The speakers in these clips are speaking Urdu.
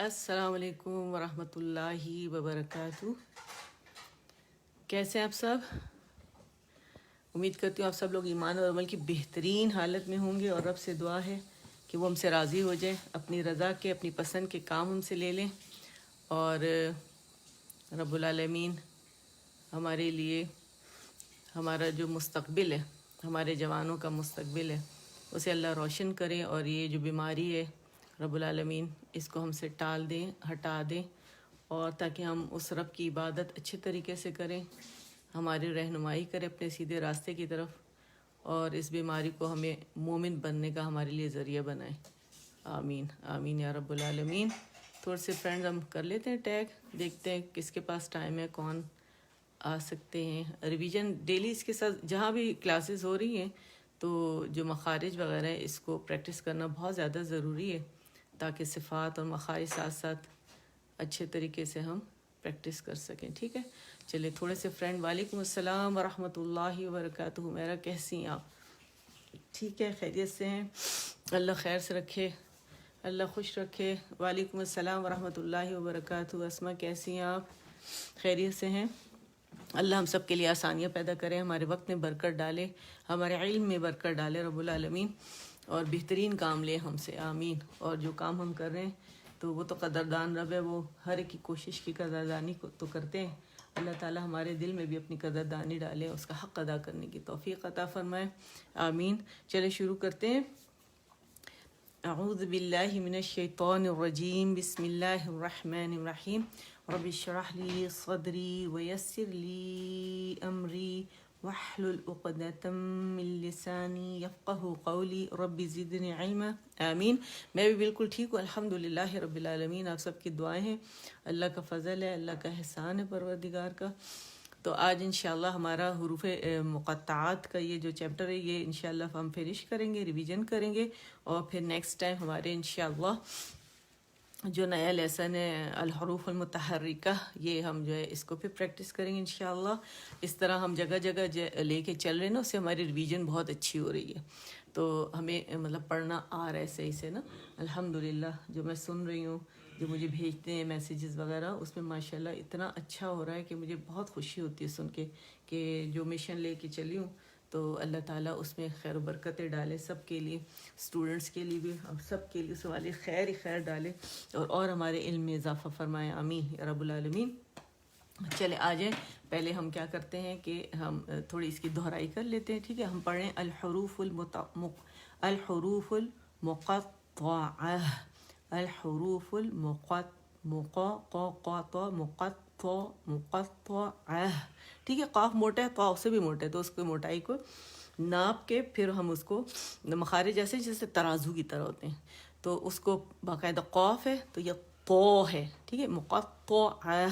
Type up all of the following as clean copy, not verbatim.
السلام علیکم ورحمۃ اللہ وبرکاتہ. کیسے ہیں آپ سب؟ امید کرتی ہوں آپ سب لوگ ایمان اور عمل کی بہترین حالت میں ہوں گے، اور رب سے دعا ہے کہ وہ ہم سے راضی ہو جائیں، اپنی رضا کے اپنی پسند کے کام ہم سے لے لیں، اور رب العالمین ہمارے لیے ہمارا جو مستقبل ہے، ہمارے جوانوں کا مستقبل ہے، اسے اللہ روشن کرے، اور یہ جو بیماری ہے رب العالمین اس کو ہم سے ٹال دیں، ہٹا دیں، اور تاکہ ہم اس رب کی عبادت اچھے طریقے سے کریں، ہماری رہنمائی کرے اپنے سیدھے راستے کی طرف، اور اس بیماری کو ہمیں مومن بننے کا ہمارے لیے ذریعہ بنائے. آمین آمین یا رب العالمین. تھوڑے سے فرینڈز ہم کر لیتے ہیں ٹیگ، دیکھتے ہیں کس کے پاس ٹائم ہے، کون آ سکتے ہیں. ریویژن ڈیلی اس کے ساتھ جہاں بھی کلاسز ہو رہی ہیں تو جو مخارج وغیرہ ہے اس کو پریکٹس کرنا بہت زیادہ ضروری ہے، تاکہ صفات اور مخارج ساتھ ساتھ اچھے طریقے سے ہم پریکٹس کر سکیں. ٹھیک ہے، چلے تھوڑے سے فرینڈ. وعلیکم السلام ورحمۃ اللہ وبرکاتہ. میرا کیسی ہیں آپ؟ ٹھیک ہے، خیریت سے ہیں؟ اللہ خیر سے رکھے، اللہ خوش رکھے. وعلیکم السلام ورحمۃ اللہ وبرکاتہ. اسما کیسی ہیں آپ؟ خیریت سے ہیں؟ اللہ ہم سب کے لیے آسانیاں پیدا کرے، ہمارے وقت میں برکت ڈالے، ہمارے علم میں برکت ڈالے رب العالمین، اور بہترین کام لے ہم سے. آمین. اور جو کام ہم کر رہے ہیں تو وہ تو قدردان رب ہے، وہ ہر ایک کی کوشش کی قدردانی کو تو کرتے ہیں. اللہ تعالی ہمارے دل میں بھی اپنی قدردانی ڈالے، اس کا حق ادا کرنے کی توفیق عطا فرمائے. آمین. چلے شروع کرتے ہیں. اعوذ باللہ من الشیطان الرجیم. بسم اللہ الرحمن الرحیم. رب اشرح لی صدری ویسر لی امری واحلل عقدۃ من لسانی یفقہوا قولی. رب زدنی علما. آمین. میں بھی بالکل ٹھیک ہوں الحمدللہ رب العالمین. آپ سب کی دعائیں ہیں، اللہ کا فضل ہے، اللہ کا احسان ہے پروردگار کا. تو آج انشاءاللہ ہمارا حروف مقطعات کا یہ جو چیپٹر ہے یہ انشاءاللہ ہم فنش کریں گے، ریویژن کریں گے، اور پھر نیکسٹ ٹائم ہمارے انشاءاللہ جو نیا لیسن ہے الحروف المتحرکہ، یہ ہم جو ہے اس کو پھر پریکٹس کریں گے انشاءاللہ. اس طرح ہم جگہ جگہ لے کے چل رہے ہیں نا، اس سے ہماری ریویژن بہت اچھی ہو رہی ہے. تو ہمیں مطلب پڑھنا آ رہا ہے صحیح سے نا الحمدللہ. جو میں سن رہی ہوں، جو مجھے بھیجتے ہیں میسیجز وغیرہ، اس میں ماشاءاللہ اتنا اچھا ہو رہا ہے کہ مجھے بہت خوشی ہوتی ہے سن کے کہ جو مشن لے کے چلی ہوں تو اللہ تعالیٰ اس میں خیر و برکتیں ڈالے سب کے لیے، اسٹوڈنٹس کے لیے بھی، اور سب کے لیے اس والے خیر ہی خیر ڈالے، اور ہمارے علم میں اضافہ فرمائے. آمین یا رب العالمین. چلے آ جائیں. پہلے ہم کیا کرتے ہیں کہ ہم تھوڑی اس کی دہرائی کر لیتے ہیں. ٹھیک ہے، ہم پڑھیں الحروف الحروف المقطعہ. الحروف مقطعہ. ٹھیک ہے، قاف موٹا ہے، طا سے بھی موٹا ہے، تو اس کو موٹائی کو ناپ کے پھر ہم اس کو مخارج جیسے ترازو کی طرح ہوتے ہیں، تو اس کو باقاعدہ قاف ہے تو یہ تو ہے. ٹھیک ہے، مقطعہ،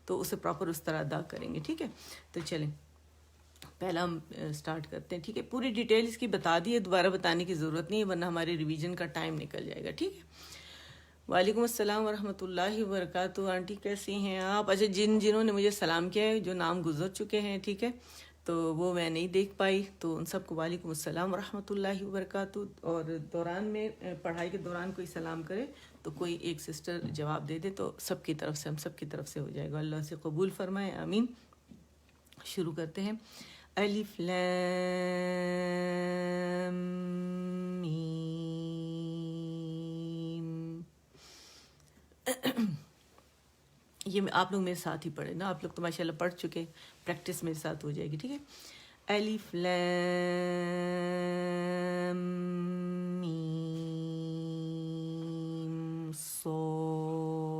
تو اسے پراپر اس طرح ادا کریں گے. ٹھیک ہے، تو چلیں پہلا ہم سٹارٹ کرتے ہیں. ٹھیک ہے، پوری ڈیٹیل اس کی بتا دی ہے، دوبارہ بتانے کی ضرورت نہیں ہے ورنہ ہمارے ریویژن کا ٹائم نکل جائے گا. ٹھیک ہے. وعلیکم السلام ورحمۃ اللہ وبرکاتہ. آنٹی کیسی ہیں آپ؟ اچھا، جنہوں نے مجھے سلام کیا ہے، جو نام گزر چکے ہیں، ٹھیک ہے، تو وہ میں نہیں دیکھ پائی، تو ان سب کو وعلیکم السلام ورحمۃ اللہ وبرکاتہ. اور دوران میں پڑھائی کے دوران کوئی سلام کرے تو کوئی ایک سسٹر جواب دے دے تو سب کی طرف سے، ہم سب کی طرف سے ہو جائے گا. اللہ سے قبول فرمائے. آمین. شروع کرتے ہیں. الف لام میم. یہ آپ لوگ میرے ساتھ ہی پڑھیں نا، آپ لوگ تو ماشاءاللہ پڑھ چکے، پریکٹس میرے ساتھ ہو جائے گی. ٹھیک ہے. الف لام میم صاد.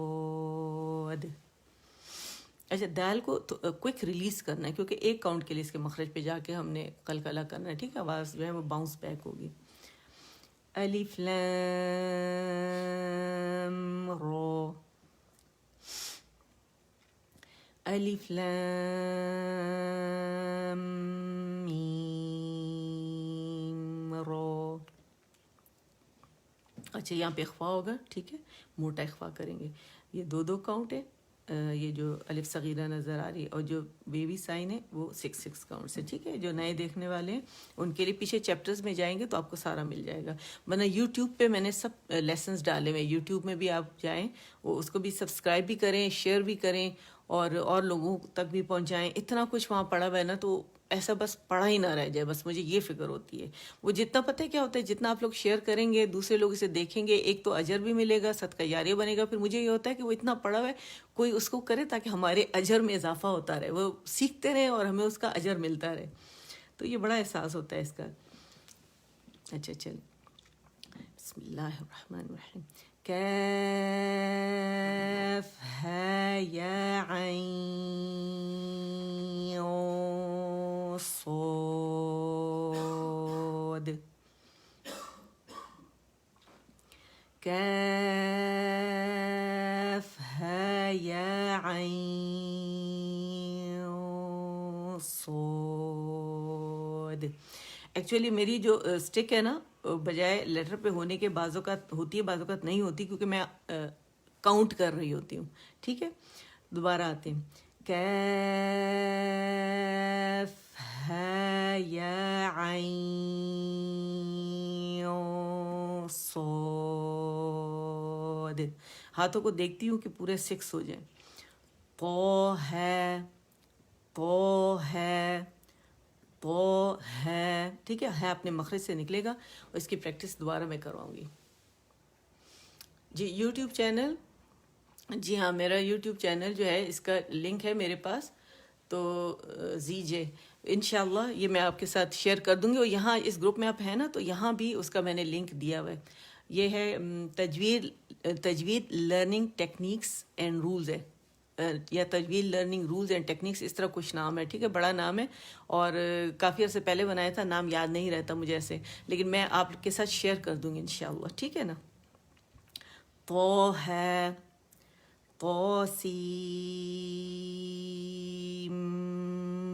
اچھا، دال کو کوئک ریلیز کرنا ہے کیونکہ ایک کاؤنٹ کے لیے اس کے مخرج پہ جا کے ہم نے قلقلہ کرنا ہے. ٹھیک ہے، آواز جو ہے وہ باؤنس بیک ہوگی. الف لام را. الف لام میم را. اچھا، یہاں پہ اخفا ہوگا. ٹھیک ہے، موٹا اخفا کریں گے. یہ دو کاؤنٹ ہے. یہ جو الف صغیرہ نظر آ رہی ہے اور جو بیبی سائن ہے وہ 6 کاؤنٹ سے، ٹھیک ہے. جو نئے دیکھنے والے ہیں ان کے لیے پیچھے چیپٹرز میں جائیں گے تو آپ کو سارا مل جائے گا. ورنہ یوٹیوب پہ میں نے سب لیسنز ڈالے ہوئے، یوٹیوب میں بھی آپ جائیں، وہ اس کو بھی سبسکرائب بھی کریں، شیئر بھی کریں اور لوگوں تک بھی پہنچائیں. اتنا کچھ وہاں پڑھا ہوا ہے نا، تو ایسا بس پڑھا ہی نہ رہ جائے، بس مجھے یہ فکر ہوتی ہے. وہ جتنا پتہ ہے کیا ہوتا ہے، جتنا آپ لوگ شیئر کریں گے دوسرے لوگ اسے دیکھیں گے، ایک تو اجر بھی ملے گا، صدقہ جاریہ بنے گا. پھر مجھے یہ ہوتا ہے کہ وہ اتنا پڑھا ہوا ہے، کوئی اس کو کرے تاکہ ہمارے اجر میں اضافہ ہوتا رہے، وہ سیکھتے رہیں اور ہمیں اس کا اجر ملتا رہے. تو یہ بڑا احساس ہوتا ہے اس کا. اچھا چل، بسم اللہ الرحمن الرحیم. کیف ہے یا عین صاد. کیف ہے یا عین صاد. ایکچولی میری جو اسٹک ہے نا، بجائے لیٹر پہ ہونے کے بعض اوقات ہوتی ہے، بعض اوقات نہیں ہوتی، کیونکہ میں کاؤنٹ کر رہی ہوتی ہوں. ٹھیک ہے، دوبارہ آتے ہیں. کیف ہے یا عین صاد. ہاتھوں کو دیکھتی ہوں کہ پورے 6 ہو جائیں. تو ہے، تو ہے، تو ہے. ٹھیک ہے اپنے مخرج سے نکلے گا، اور اس کی پریکٹس دوبارہ میں کرواؤں گی. جی یوٹیوب چینل، جی ہاں میرا یوٹیوب چینل جو ہے اس کا لنک ہے میرے پاس، تو زیجے انشاءاللہ یہ میں آپ کے ساتھ شیئر کر دوں گی. اور یہاں اس گروپ میں آپ ہیں نا، تو یہاں بھی اس کا میں نے لنک دیا ہوا ہے. یہ ہے تجوید لرننگ ٹیکنیکس اینڈ رولز ہے، یا تجوید لرننگ رولز اینڈ ٹیکنیکس، اس طرح کچھ نام ہے. ٹھیک ہے، بڑا نام ہے اور کافی عرصے پہلے بنایا تھا، نام یاد نہیں رہتا مجھے ایسے، لیکن میں آپ کے ساتھ شیئر کر دوں گی انشاءاللہ. ٹھیک ہے نا. تو ہے، تو سین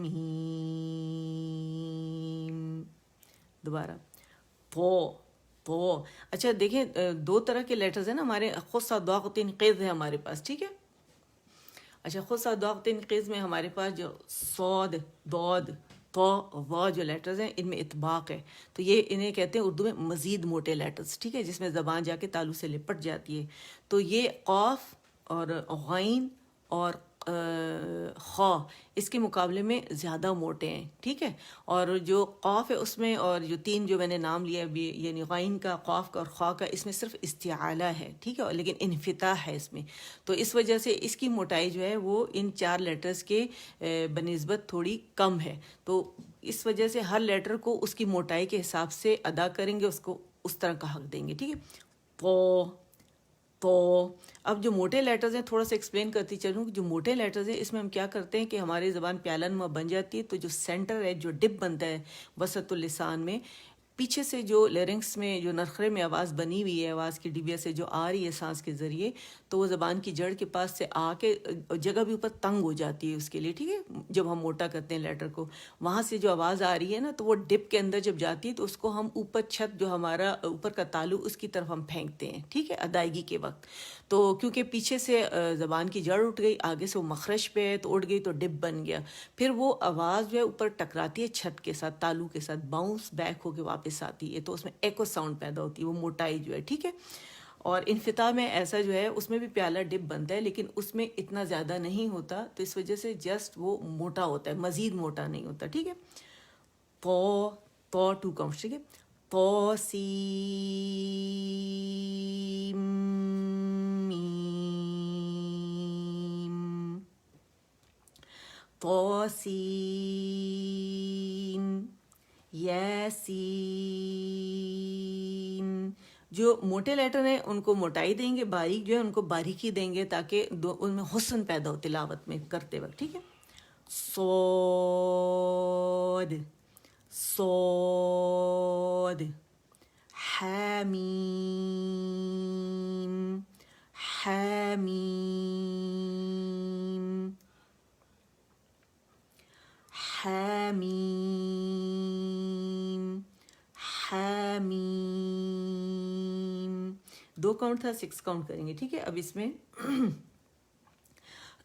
میم. دوبارہ تو اچھا دیکھیں، 2 طرح کے لیٹرز ہیں نا ہمارے. خود صادقتین قید ہے ہمارے پاس. ٹھیک ہے، اچھا خود صادقتین قید میں ہمارے پاس جو صاد، ضاد، تو، وا جو لیٹرز ہیں ان میں اطباق ہے. تو یہ انہیں کہتے ہیں اردو میں مزید موٹے لیٹرز. ٹھیک ہے، جس میں زبان جا کے تالو سے لپٹ جاتی ہے. تو یہ قاف اور غین اور خا اس کے مقابلے میں زیادہ موٹے ہیں. ٹھیک ہے، اور جو قاف ہے اس میں، اور جو 3 جو میں نے نام لیا ابھی، یعنی غین کا، قاف کا اور خا کا، اس میں صرف استعالہ ہے. ٹھیک ہے، لیکن انفتاح ہے اس میں. تو اس وجہ سے اس کی موٹائی جو ہے وہ ان 4 لیٹرز کے بنسبت تھوڑی کم ہے. تو اس وجہ سے ہر لیٹر کو اس کی موٹائی کے حساب سے ادا کریں گے، اس کو اس طرح کا حق دیں گے. ٹھیک ہے. تو اب جو موٹے لیٹرز ہیں تھوڑا سا ایکسپلین کرتی چلوں. جو موٹے لیٹرز ہیں اس میں ہم کیا کرتے ہیں کہ ہماری زبان پیالہ نما بن جاتی ہے، تو جو سینٹر ہے، جو ڈپ بنتا ہے وسط اللسان میں، پیچھے سے جو لیرنگس میں، جو نرخرے میں آواز بنی ہوئی ہے، آواز کی ڈبیا سے جو آ رہی ہے سانس کے ذریعے، تو وہ زبان کی جڑ کے پاس سے آ کے جگہ بھی اوپر تنگ ہو جاتی ہے اس کے لیے. ٹھیک ہے، جب ہم موٹا کرتے ہیں لیٹر کو، وہاں سے جو آواز آ رہی ہے نا، تو وہ ڈپ کے اندر جب جاتی ہے تو اس کو ہم اوپر چھت، جو ہمارا اوپر کا تالو، اس کی طرف ہم پھینکتے ہیں. ٹھیک ہے، ادائیگی کے وقت. تو کیونکہ پیچھے سے زبان کی جڑ اٹھ گئی، آگے سے وہ مخرج پہ ہے تو اٹھ گئی، تو ڈپ بن گیا. پھر وہ آواز جو ہے اوپر ٹکراتی ہے چھت کے ساتھ، تالو کے ساتھ، باؤنس بیک ہو کے واپس آتی ہے، تو اس میں ایکو ساؤنڈ پیدا ہوتی ہے، وہ موٹائی جو ہے. ٹھیک ہے. اور انفتاح میں ایسا جو ہے اس میں بھی پیالہ ڈپ بنتا ہے، لیکن اس میں اتنا زیادہ نہیں ہوتا، تو اس وجہ سے جسٹ وہ موٹا ہوتا ہے، مزید موٹا نہیں ہوتا. ٹھیک ہے. تو 2 کاؤنٹس. ٹھیک ہے. تو سین میم، تو سین، یاسین. جو موٹے لیٹر ہیں ان کو موٹائی دیں گے، باریک جو ہے ان کو باریکی دیں گے، تاکہ ان میں حسن پیدا ہو تلاوت میں کرتے وقت. ٹھیک ہے. صاد، صاد. حامیم، حامیم، حامیم، حامیم. 2 کاؤنٹ تھا، 6 کاؤنٹ کریں گے. ٹھیک ہے. اب اس میں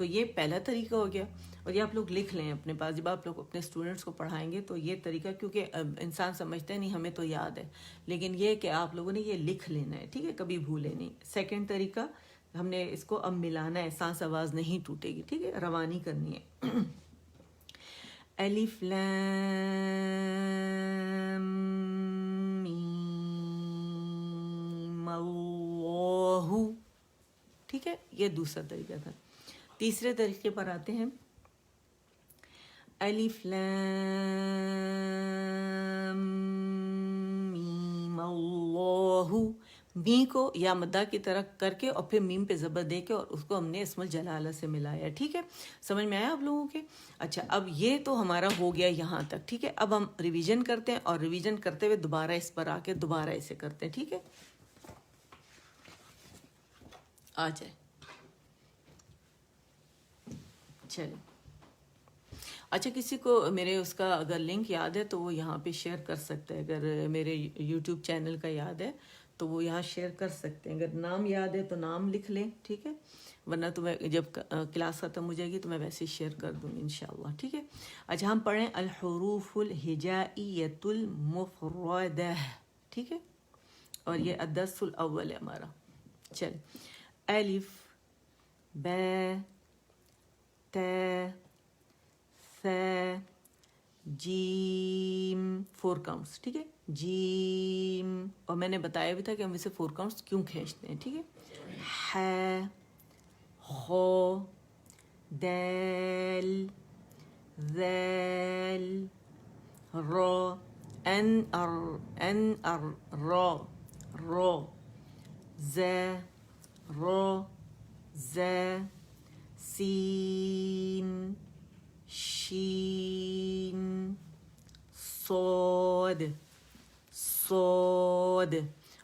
تو یہ پہلا طریقہ ہو گیا. اور یہ آپ لوگ لکھ لیں اپنے پاس جب آپ لوگ اپنے اسٹوڈنٹس کو پڑھائیں گے تو یہ طریقہ, کیونکہ انسان سمجھتے نہیں ہمیں تو یاد ہے, لیکن یہ کہ آپ لوگوں نے یہ لکھ لینا ہے, ٹھیک ہے, کبھی بھولے نہیں. سیکنڈ طریقہ, ہم نے اس کو اب ملانا ہے, سانس آواز نہیں ٹوٹے گی, ٹھیک ہے, روانی کرنی ہے. الف لام میم اللہ, ٹھیک ہے, یہ دوسرا طریقہ تھا. تیسرے طریقے پر آتے ہیں. الف لام میم اللہ, می کو یا مدہ کی طرح کر کے اور پھر میم پہ زبر دے کے اور اس کو ہم نے اسم الجلالہ سے ملایا, ٹھیک ہے. سمجھ میں آیا آپ لوگوں کے؟ اچھا, اب یہ تو ہمارا ہو گیا یہاں تک, ٹھیک ہے. اب ہم ریویژن کرتے ہیں اور ریویژن کرتے ہوئے دوبارہ اس پر آ کے دوبارہ اسے کرتے ہیں, ٹھیک ہے. آ جائے, چلیں. اچھا, کسی کو میرے اس کا اگر لنک یاد ہے تو وہ یہاں پہ شیئر کر سکتا ہے. اگر میرے یوٹیوب چینل کا یاد ہے تو وہ یہاں شیئر کر سکتے ہیں. اگر نام یاد ہے تو نام لکھ لیں, ٹھیک ہے, ورنہ تو میں جب کلاس ختم ہو جائے گی تو میں ویسے ہی شیئر کر دوں گی انشاءاللہ, ٹھیک ہے. اچھا, ہم پڑھیں الحروف الہجائیۃ المفردہ, ٹھیک ہے, اور یہ الدرس الاول ہے ہمارا. چل, الف با تا ثا جیم, 4 کاؤنٹس, ٹھیک ہے, جیم, اور میں نے بتایا بھی تھا کہ ہم اسے 4 کاؤنٹس کیوں کھینچتے ہیں, ٹھیک ہے. ح خو دال ذال را ان را را ز را ز سین شین صاد صاد.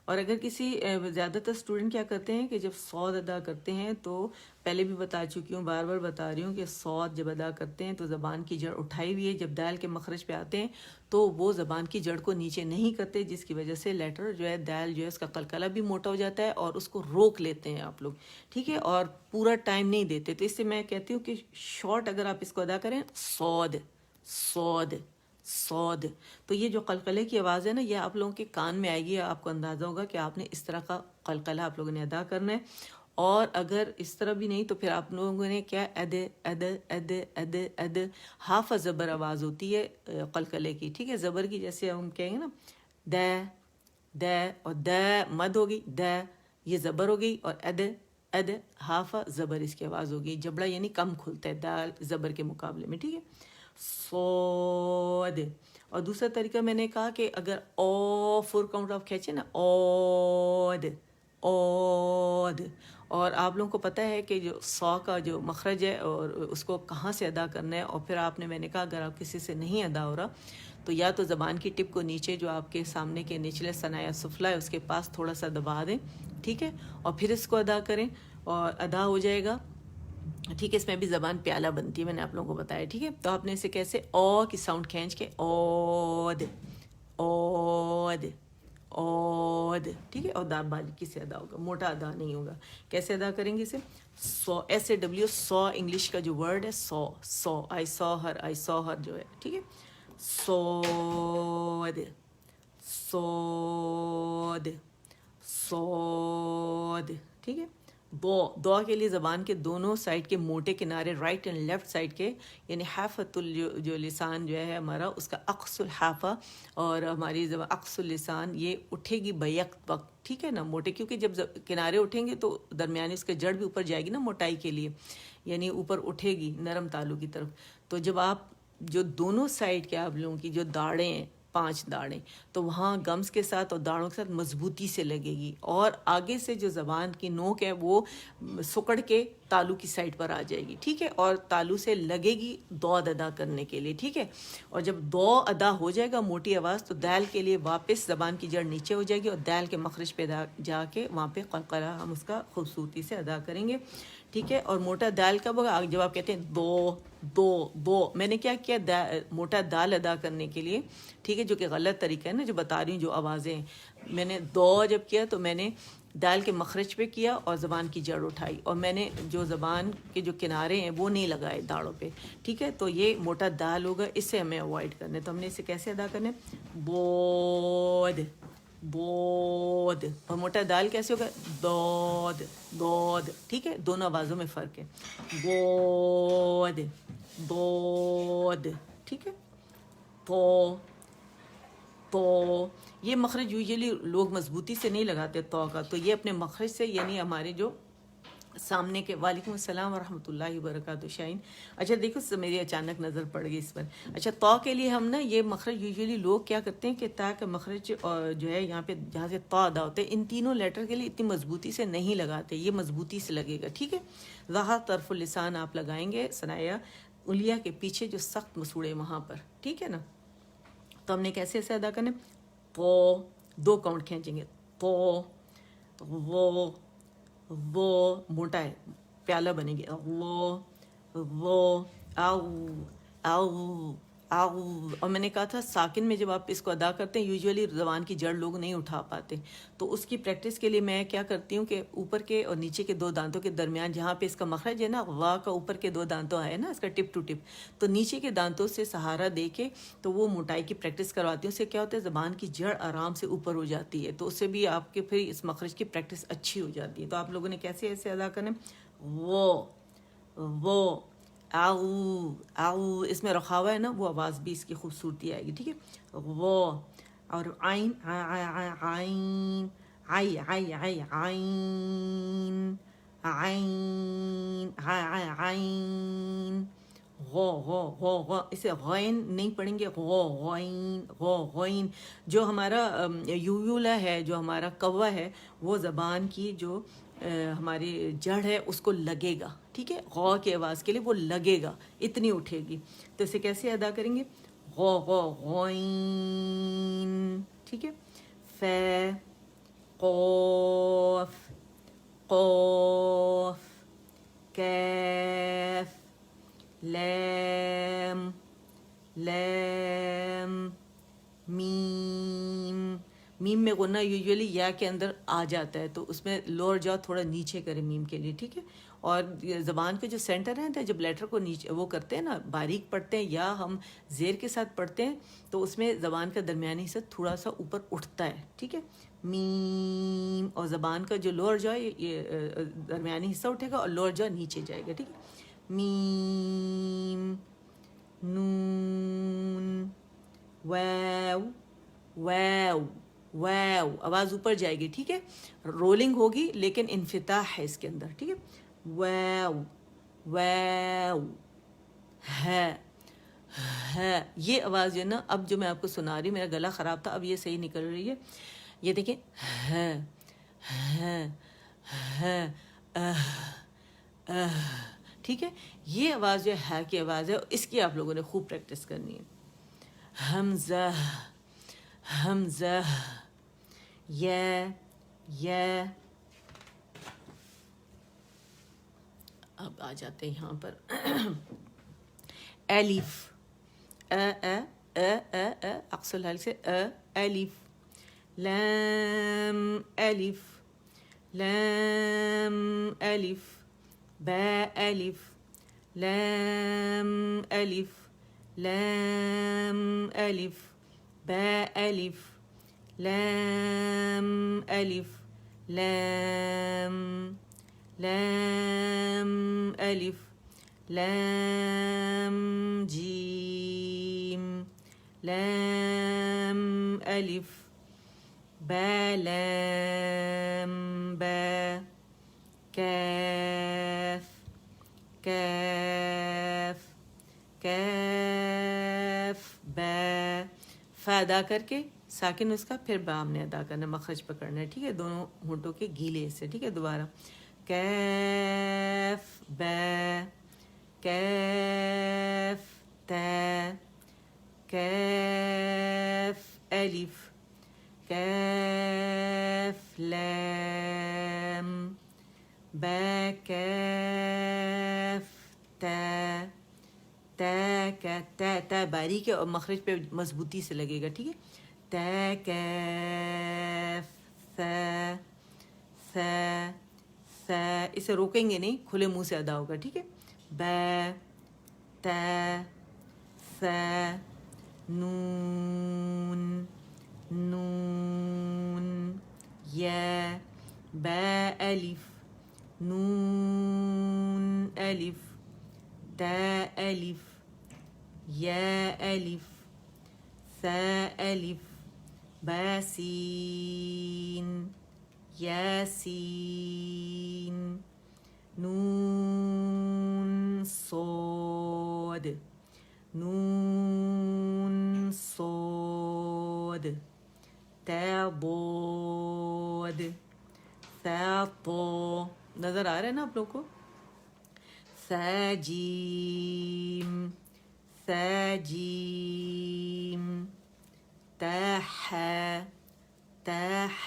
اور اگر کسی زیادہ تر اسٹوڈنٹ کیا کرتے ہیں کہ جب صاد ادا کرتے ہیں تو پہلے بھی بتا چکی ہوں, بار بار بتا رہی ہوں کہ صاد جب ادا کرتے ہیں تو زبان کی جڑ اٹھائی ہوئی ہے, جب دال کے مخرج پہ آتے ہیں تو وہ زبان کی جڑ کو نیچے نہیں کرتے, جس کی وجہ سے لیٹر جو ہے دال جو ہے اس کا قلقلہ بھی موٹا ہو جاتا ہے اور اس کو روک لیتے ہیں آپ لوگ, ٹھیک ہے, اور پورا ٹائم نہیں دیتے. تو اس سے میں کہتی ہوں کہ شارٹ اگر آپ اس کو ادا کریں, صاد صاد صاد, تو یہ جو قلقلے کی آواز ہے نا, یہ آپ لوگوں کے کان میں آئے گی, آپ کو اندازہ ہوگا کہ آپ نے اس طرح کا قلقلہ آپ لوگوں نے ادا کرنا ہے. اور اگر اس طرح بھی نہیں تو پھر آپ لوگوں نے کیا اد اد اد اد اد, ہاف زبر آواز ہوتی ہے قلقلے کی, ٹھیک ہے, زبر کی, جیسے ہم کہیں گے نا د د, اور د مد ہوگی, د یہ زبر ہو گئی, اور اد اد ہاف زبر اس کی آواز ہوگی. جبڑا یعنی کم کھلتا ہے دال زبر کے مقابلے میں, ٹھیک ہے. صاد. اور دوسرا طریقہ میں نے کہا کہ اگر او 4 کاؤنٹ آپ کھینچے نا, اود اود, اور آپ لوگوں کو پتہ ہے کہ جو سو کا جو مخرج ہے اور اس کو کہاں سے ادا کرنا ہے. اور پھر آپ نے, میں نے کہا اگر آپ کسی سے نہیں ادا ہو رہا تو یا تو زبان کی ٹپ کو نیچے جو آپ کے سامنے کے نچلے ثنایا سفلا ہے اس کے پاس تھوڑا سا دبا دیں, ٹھیک ہے, اور پھر اس کو ادا کریں اور ادا ہو جائے گا, ٹھیک ہے. اس میں بھی زبان پیالہ بنتی ہے, میں نے آپ لوگوں کو بتایا, ٹھیک ہے. تو آپ نے اسے کیسے, او کی ساؤنڈ کھینچ کے اود اود اود, ٹھیک ہے, اور دا باریکی سے ادا ہوگا, موٹا ادا نہیں ہوگا. کیسے ادا کریں گے اسے, so S A W, so English کا جو ورڈ ہے, سو سو, آئی سو ہر جو ہے, ٹھیک ہے, سود سود سود, ٹھیک ہے. دو کے لیے زبان کے دونوں سائڈ کے موٹے کنارے, رائٹ اینڈ لیفٹ سائڈ کے, یعنی حافۃ جو لسان جو ہے ہمارا, اس کا اقص الحافہ اور ہماری زبان اقص اللسان یہ اٹھے گی بیک وقت, ٹھیک ہے نا, موٹے, کیونکہ جب کنارے اٹھیں گے تو درمیانی اس کے جڑ بھی اوپر جائے گی نا موٹائی کے لیے, یعنی اوپر اٹھے گی نرم تالو کی طرف. تو جب آپ جو دونوں سائڈ کے آپ لوگوں کی جو داڑیں ہیں, 5 داڑیں, تو وہاں گمز کے ساتھ اور داڑوں کے ساتھ مضبوطی سے لگے گی, اور آگے سے جو زبان کی نوک ہے وہ سکڑ کے تالو کی سائڈ پر آ جائے گی, ٹھیک ہے, اور تالو سے لگے گی دود ادا کرنے کے لیے, ٹھیک ہے. اور جب دو ادا ہو جائے گا موٹی آواز, تو دال کے لیے واپس زبان کی جڑ نیچے ہو جائے گی اور دال کے مخرج پہ جا کے وہاں پہ قلقلہ ہم اس کا خوبصورتی سے ادا کریں گے, ٹھیک ہے. اور موٹا دال کب ہوگا؟ جب آپ کہتے ہیں دو دو دو. میں نے کیا کیا موٹا دال ادا کرنے کے لیے، ٹھیک ہے، جو کہ غلط طریقہ ہے نا جو بتا رہی ہوں، جو آوازیں ہیں. میں نے دو جب کیا تو میں نے دال کے مخرج پہ کیا اور زبان کی جڑ اٹھائی، اور میں نے جو زبان کے جو کنارے ہیں وہ نہیں لگائے داڑوں پہ. ٹھیک ہے، تو یہ موٹا دال ہوگا، اس سے ہمیں اوائڈ کرنا ہے. تو ہم نے اسے کیسے ادا کرنا ہے؟ بود بود. اور موٹا دال کیسے ہوگا؟ دود دود. ٹھیک ہے، دونوں آوازوں میں فرق ہے. بود دود. ٹھیک ہے. تو یہ مخرج یوزلی لوگ مضبوطی سے نہیں لگاتے تو کا، تو یہ اپنے مخرج سے، یعنی ہمارے جو سامنے کے. وعلیکم السلام ورحمۃ اللہ وبرکاتہ شاہین. اچھا دیکھو میری اچانک نظر پڑ گئی اس پر. اچھا تو کے لیے ہم نا یہ مخرج یوزلی لوگ کیا کرتے ہیں کہ تا کا مخرج جو ہے یہاں پہ جہاں سے تو ادا ہوتے ہیں، ان تینوں لیٹر کے لیے اتنی مضبوطی سے نہیں لگاتے. یہ مضبوطی سے لگے گا. ٹھیک ہے. ظاہر طرف اللسان آپ لگائیں گے ثنایا انگلیاں کے پیچھے جو سخت مسوڑے وہاں پر. ٹھیک ہے نا. تو ہم نے کیسے اسے ادا کرنے؟ تو دو کاؤنٹ کھینچیں گے. تو وہ موٹا ہے، پیالہ بنے گی. وہ آؤ آؤ آؤ. اور میں نے کہا تھا ساکن میں جب آپ اس کو ادا کرتے ہیں یوزولی زبان کی جڑ لوگ نہیں اٹھا پاتے، تو اس کی پریکٹس کے لیے میں کیا کرتی ہوں کہ اوپر کے اور نیچے کے دو دانتوں کے درمیان جہاں پہ اس کا مخرج ہے نا، وا کا اوپر کے دو دانتوں ہے نا اس کا ٹپ ٹو ٹپ، تو نیچے کے دانتوں سے سہارا دے کے تو وہ موٹائی کی پریکٹس کرواتی ہوں. اس سے کیا ہوتا ہے زبان کی جڑ آرام سے اوپر ہو جاتی ہے، تو اس سے بھی آپ کے پھر اس مخرج کی پریکٹس اچھی ہو جاتی ہے. تو آپ لوگوں نے کیسے ایسے ادا کرنا؟ وہ آؤ آؤ. اس میں رکھا ہوا ہے نا، وہ آواز بھی اس کی خوبصورتی آئے گی. ٹھیک ہے. وہ اور عین عین آئی آئی آئی عین عین عین. غو. اسے غین نہیں پڑھیں گے، غین. جو ہمارا یولا ہے، جو ہمارا کوا ہے، وہ زبان کی جو ہماری جڑ ہے اس کو لگے گا. ٹھیک ہے. غو کی آواز کے لیے وہ لگے گا، اتنی اٹھے گی. تو اسے کیسے ادا کریں گے؟ غین. ٹھیک ہے. ف قوف قوف کیف لام لام میم. میم میں غنہ یوزولی یا کے اندر آ جاتا ہے، تو اس میں لوور جاؤ تھوڑا نیچے کرے میم کے لیے. ٹھیک ہے. اور زبان کے جو سینٹر ہے جب لیٹر کو نیچے وہ کرتے ہیں نا، باریک پڑھتے ہیں یا ہم زیر کے ساتھ پڑھتے ہیں، تو اس میں زبان کا درمیانی حصہ تھوڑا سا اوپر اٹھتا ہے. ٹھیک ہے. میم. اور زبان کا جو لوور جو ہے یہ درمیانی حصہ اٹھے گا اور لوور جو نیچے جائے گا. ٹھیک ہے. میم نون واو واو واو. آواز اوپر جائے گی. ٹھیک ہے. رولنگ ہوگی لیکن انفتاح ہے اس کے اندر. ٹھیک ہے. واو واو. ہے یہ آواز جو ہے نا، اب جو میں آپ کو سنا رہی، میرا گلا خراب تھا، اب یہ صحیح نکل رہی ہے. یہ دیکھیں، ہے ٹھیک ہے. یہ آواز جو ہے کی آواز ہے، اس کی آپ لوگوں نے خوب پریکٹس کرنی ہے. حمزہ حمزہ. یا. اب آ جاتے ہیں یہاں پر. الف اقصى الحلق سے الف. لام الف لام الف. با الف لام الف لام الف. با الف لام الف لام لام الف لام جیم لام الف. با لام با. کاف کاف کاف با. فا ادا کر کے ساکن اس کا، پھر با ہم نے ادا کرنا، مخرج پکڑنا ہے. ٹھیک ہے. دونوں ہونٹوں کے گیلے سے. ٹھیک ہے. دوبارہ کاف با کاف تا کاف الف کاف لام با کاف ت باریک ہے اور مخرج پہ مضبوطی سے لگے گا، ٹھیک ہے. ت کیف ث اسے روکیں گے نہیں، کھلے منہ سے ادا ہوگا، ٹھیک ہے. ب ت ث نون نون یا ب الف نون الف د الف یا الف ث الف ب سین یا سین نون صاد نون صاد ت ضاد ث طا. نظر آ رہا ہے نا آپ لوگ کو؟ ث جیم ث جیم ت ح ت ح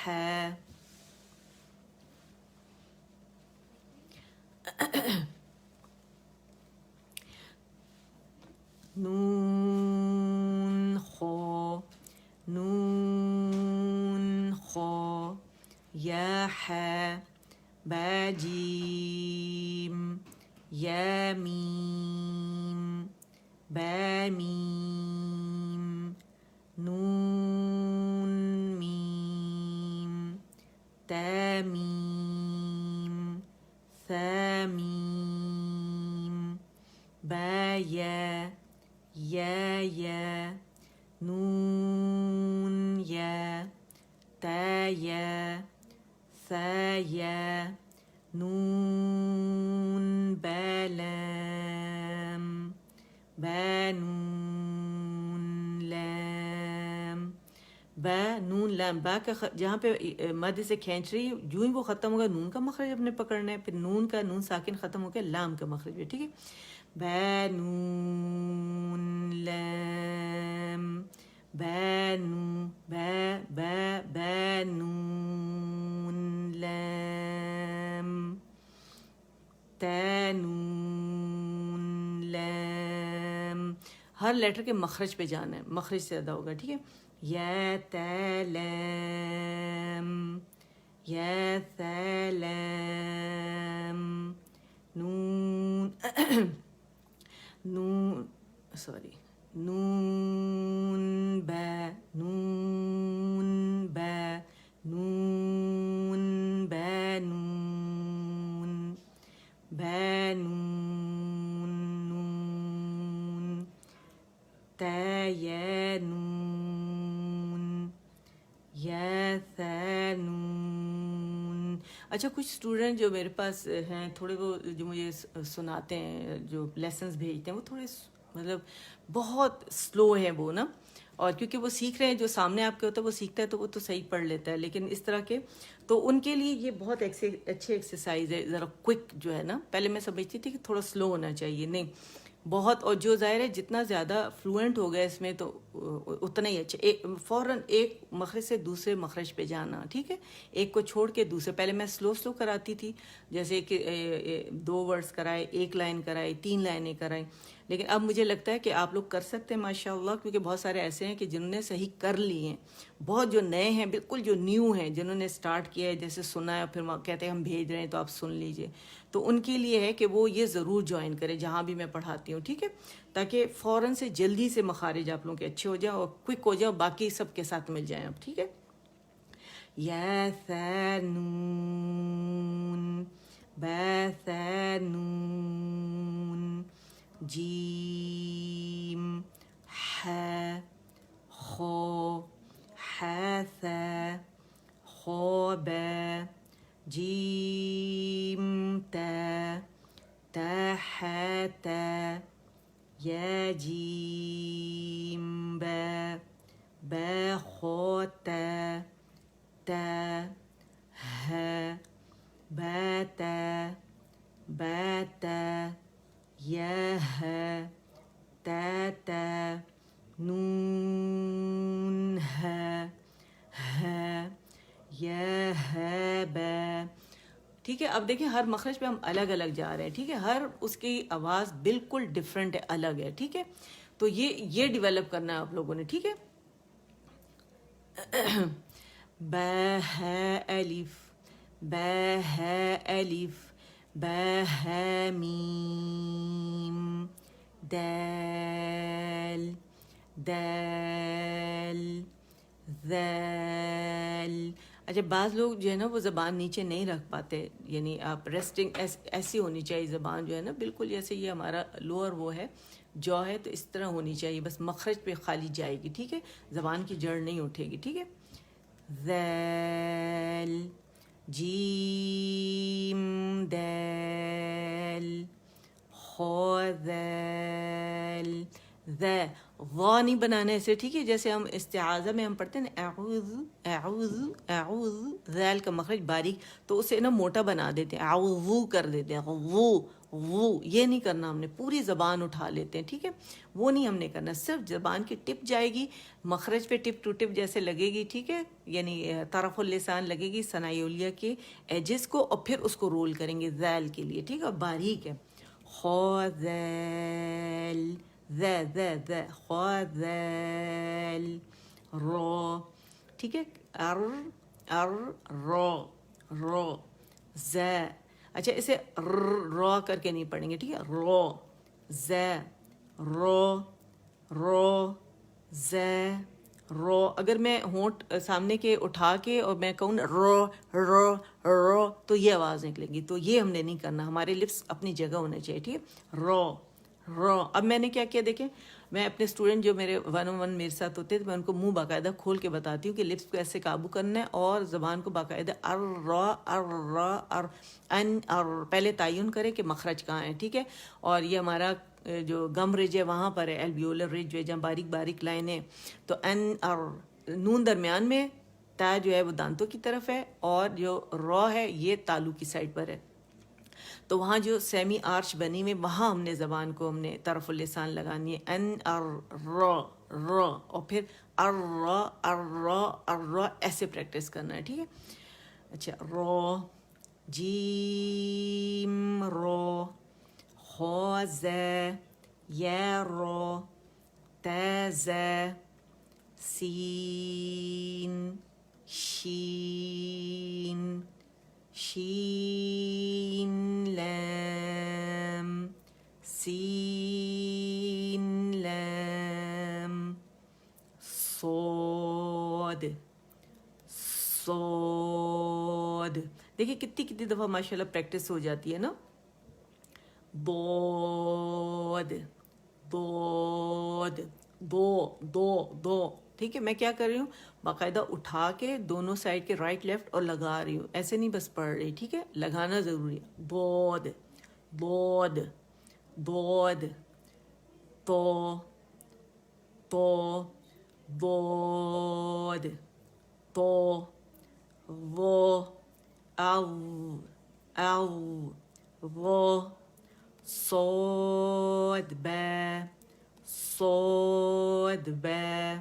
نون خا نون خا یا ح ب جیم یا میم ب میم نون میم ت میم ث میم ب یا یا نون یا ت یا ث یا نون بلام بنون لام ب نون لام. با کا جہاں پہ مد سے کھینچ رہی ہے، جو ہی وہ ختم ہوگا نون کا مخرج اپنے پکڑنا ہے، پھر نون کا نون ساکن ختم ہو کے لام کا مخرج ہے، ٹھیک ہے. بنون لام بنو بنون لام تنون لام. ہر لیٹر کے مخرج پہ جانا ہے، مخرج سے ادا ہوگا، ٹھیک ہے. یا تلام یا سلام نون نون سوری نون با نون با نون بنون بنون نون تینون یا ثنون. اچھا، کچھ اسٹوڈنٹ جو میرے پاس ہیں تھوڑے، وہ جو مجھے سناتے ہیں، جو لیسنس بھیجتے ہیں، وہ تھوڑے مطلب بہت سلو ہیں وہ نا. اور کیونکہ وہ سیکھ رہے ہیں، جو سامنے آپ کے ہوتا ہے وہ سیکھتا ہے تو وہ تو صحیح پڑھ لیتا ہے، لیکن اس طرح کے تو ان کے لیے یہ بہت اچھے ایکسرسائز ہے. ذرا کوئک جو ہے نا، پہلے میں سمجھتی تھی کہ تھوڑا سلو ہونا چاہیے، نہیں بہت. اور جو ظاہر ہے جتنا زیادہ فلوئنٹ ہو گیا اس میں تو اتنا ہی اچھا. فوراً ایک مخرج سے دوسرے مخرج پہ جانا، ٹھیک ہے، ایک کو چھوڑ کے دوسرے. پہلے میں سلو کراتی تھی، جیسے کہ 2 ورڈز کرائے، 1 لائن کرائے، 3 لائنیں کرائیں. لیکن اب مجھے لگتا ہے کہ آپ لوگ کر سکتے ہیں ماشاء اللہ، کیونکہ بہت سارے ایسے ہیں کہ جنہوں نے صحیح کر لی ہیں. بہت جو نئے ہیں، بالکل جو نیو ہیں، جنہوں نے سٹارٹ کیا ہے، جیسے سنا ہے پھر کہتے ہیں ہم بھیج رہے ہیں تو آپ سن لیجئے. تو ان کے لیے ہے کہ وہ یہ ضرور جوائن کریں جہاں بھی میں پڑھاتی ہوں، ٹھیک ہے، تاکہ فوراً سے جلدی سے مخارج آپ لوگوں کے اچھے ہو جائیں اور کوئک ہو جائیں، باقی سب کے ساتھ مل جائیں اب، ٹھیک ہے. یا ثنون بثنون جیم ح خا حث خواب جیم تا تحت یا جیم با بخوت تا ہ بات بات یہ تات نون ہے یہ با. ٹھیک ہے، اب دیکھیں ہر مخرج پہ ہم الگ الگ جا رہے ہیں، ٹھیک ہے، ہر اس کی آواز بالکل ڈفرینٹ ہے، الگ ہے، ٹھیک ہے. تو یہ ڈیولپ کرنا ہے آپ لوگوں نے، ٹھیک ہے. با ہے الف، با ہے الف، با ہے میم، دال، دال، ذال. اچھا بعض لوگ جو ہے نا وہ زبان نیچے نہیں رکھ پاتے، یعنی آپ ریسٹنگ ایسی ہونی چاہیے زبان جو ہے نا، بالکل جیسے یہ ہمارا لوور وہ ہے جو ہے، تو اس طرح ہونی چاہیے، بس مخرج پہ خالی جائے گی، ٹھیک ہے، زبان کی جڑ نہیں اٹھے گی، ٹھیک ہے. ذال، جیم، دال، خا، ذال، ضا نہیں بنانا ایسے، ٹھیک ہے، جیسے ہم استعاذہ میں ہم پڑھتے ہیں نا اعوذ اعوذ اعوذ، ذال کا مخرج باریک، تو اسے نا موٹا بنا دیتے ہیں، اعوذ کر دیتے ہیں، وہ یہ نہیں کرنا ہم نے، پوری زبان اٹھا لیتے ہیں، ٹھیک ہے، وہ نہیں ہم نے کرنا، صرف زبان کی ٹپ جائے گی مخرج پہ، ٹپ ٹو ٹپ جیسے لگے گی، ٹھیک ہے، یعنی طرف اللسان لگے گی ثنائی علیہ کے ایجز کو، اور پھر اس کو رول کریں گے ذال کے لیے، ٹھیک ہے، باریک ہے. خا، ذال، خا، ذال، را، ٹھیک ہے، رو، ز. اچھا اسے را کر کے نہیں پڑھیں گے، ٹھیک ہے، رو، ز، رو، ز، رو. اگر میں ہونٹ سامنے کے اٹھا کے اور میں کہوں رو تو یہ آواز نکلے گی، تو یہ ہم نے نہیں کرنا، ہمارے لپس اپنی جگہ ہونے چاہیے، ٹھیک ہے، رو. اب میں نے کیا کیا دیکھیں، میں اپنے اسٹوڈنٹ جو میرے 101 میرے ساتھ ہوتے ہیں تو میں ان کو منہ باقاعدہ کھول کے بتاتی ہوں کہ لپس کو ایسے قابو کرنا ہے، اور زبان کو باقاعدہ پہلے تعین کرے کہ مخرج کہاں ہے، ٹھیک ہے. اور یہ ہمارا جو گم رج ہے وہاں پر ہے، الویولر رج جو ہے جہاں باریک باریک لائنیں، تو نون درمیان میں، تا جو ہے وہ دانتوں کی طرف ہے، اور جو را ہے یہ تالو کی سائڈ پر ہے، تو وہاں جو سیمی آرچ بنی ہوئی وہاں ہم نے زبان کو ہم نے طرف اللسان لگانی ہے، اور پھر ایسے پریکٹس کرنا ہے، ٹھیک ہے. اچھا رو، جیم، رو، خا، ز، یا، رو، تا، ز، سین، شین، شین، لام، سین، لام، صاد، صاد. دیکھیں کتنی دفعہ ماشاءاللہ پریکٹس ہو جاتی ہے نا. ضاد، ضاد، دو، ٹھیک ہے. میں کیا کر رہی ہوں، باقاعدہ اٹھا کے دونوں سائڈ کے رائٹ لیفٹ اور لگا رہی ہوں، ایسے نہیں بس پڑھ رہی، ٹھیک ہے، لگانا ضروری ہے. ضاد، ضاد، ضاد، تو، ضاد، تو، ضو، ضو، صاد، با، صاد، با،